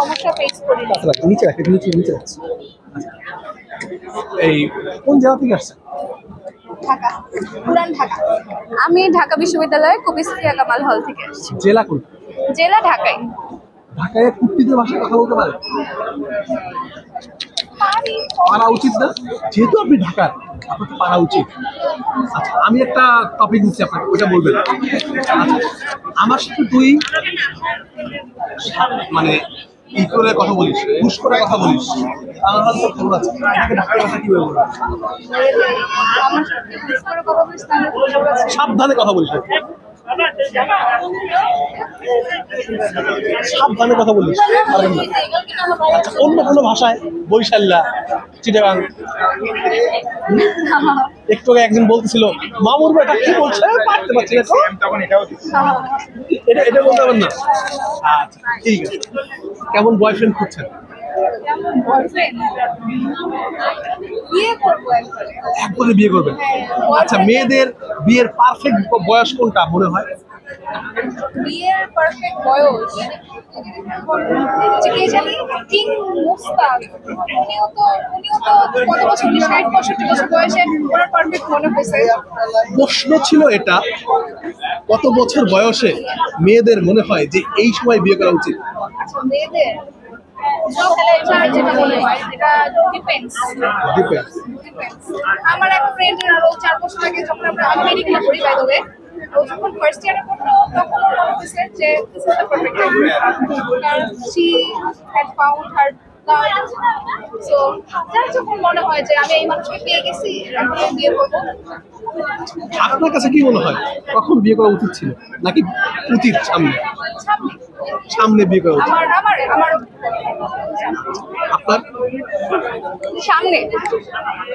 সমস্যা ফেস করি না। নিচে রাখি, নিচে নিচে রাখছি। এই কোন জায়গা থেকে আসছেন? ঢাকা, পুরান ঢাকা। আমি ঢাকা বিশ্ববিদ্যালয়ের কবিস্ফিয়া কামাল হল থেকে আসছি। জেলা কোন? জেলা ঢাকায়। ঢাকায় কুর্তিদের ভাষায় কথা বলতে পারে? পারা উচিত না? যেহেতু আপনি ঢাকার, আপনার তো পারা উচিত। আচ্ছা, আমি একটা টপিক দিচ্ছি আপনাকে, ওইটা বলবেন। আচ্ছা, আমার সাথে তুই মানে ই করে কথা বলিস, হুশ করে কথা বলিস, আমার তো খবর আছে। এটাকে ঢাকার ভাষা কি বলবো? আমার সাথে মিস করে কথা বলিস তাহলে খবর আছে। সাবধানে কথা বলিস, সাবধানে কথা বলিস। আচ্ছা, অন্য কোনো ভাষায়, বরিশাল্লা, চিটাগাং, একটু আগে একজন বলতেছিল মামুর বেটা কি বলছে পারতে পারছি না, এটা এটা বলতে পারবেন না? আচ্ছা ঠিক আছে। কেমন বয়ফ্রেন্ড খুঁজছেন? একবারে বিয়ে করবেন? আচ্ছা, মেয়েদের বিয়ের পারফেক্ট বয়স কোনটা মনে হয়? বিয়ের পারফেক্ট বয়স কে জানি, কিং মুস্তাক, উনিও তো কত বছর, 60-65 বছর বয়সে ওনার পারফেক্ট মনে হয়েছে। প্রশ্ন ছিল এটা, কত বছর বয়সে মেয়েদের মনে হয় যে এই সময় বিয়ে করা উচিত? আচ্ছা, মেয়েদের যেটা মনে হয় যেটা ডিপেন্ডস। আমার এক ফ্রেন্ডের আরো 4 বছর আগে যখন আমি মেডিকেল পড়ি, বাই দ্য ওয়ে, ও যখন ফার্স্ট ইয়ারে পড়তো তখন ওর মনে হয়েছে যে this is the perfect time, কারণ she had found her love. So যার যখন মনে হয় যে আমি এই মানুষকে পেয়ে গেছি, এখন আমি বিয়ে করবো। আপনার কাছে কি মনে হয় কখন বিয়ে করা উচিত ছিল, নাকি উচিত সামনে সামনে বিয়ে করা উচিত? আমার আপনার সামনে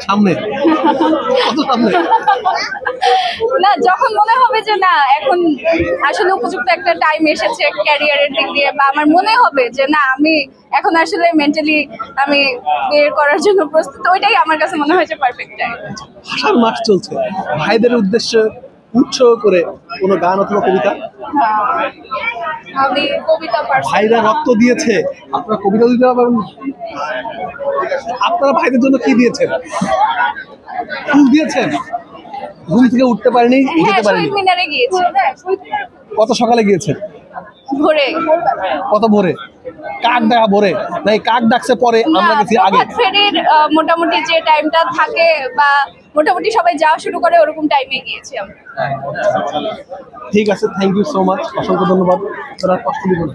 সামনে কত সামনে? না, যখন মনে হবে যে না এখন আসলে উপযুক্ত একটা টাইম এসেছে ক্যারিয়ারের দিক দিয়ে, বা আমার মনে হবে যে না আমি এখন আসলে মেন্টালি আমি বিয়ে করার জন্য প্রস্তুত, ওইটাই আমার কাছে মনে হয় যে পারফেক্ট টাইম। ভাষার মাস চলছে, ভাইদের উদ্দেশ্যে উৎসাহ করে কোনো গান অথবা কবিতা? আমি কবিতা পারছি। ভাইরা রক্ত দিয়েছে, আপনারা কবিতা দিতে পারবেন? আপনারা ভাইদের জন্য কি দিয়েছেন? ফুল দিয়েছেন? ঘুম থেকে উঠতে পারেনি, হ্যাঁ, যেতে পারেনি? শহীদ মিনারে গিয়েছি। কত সকালে গিয়েছেন? ভোরে। কত ভোরে? কাক ডাকা ভোরে, নাই কাক ডাকছে পরে, আমরা গেছি আগে? প্রভাত ফেরির মোটামুটি যে টাইমটা থাকে বা মোটামুটি সবাই যাওয়া শুরু করে ওরকম টাইমে গিয়েছি আমরা। ঠিক আছে, থ্যাংক ইউ সো মাচ, অসংখ্য ধন্যবাদ। তোরা কষ্ট দিবেন।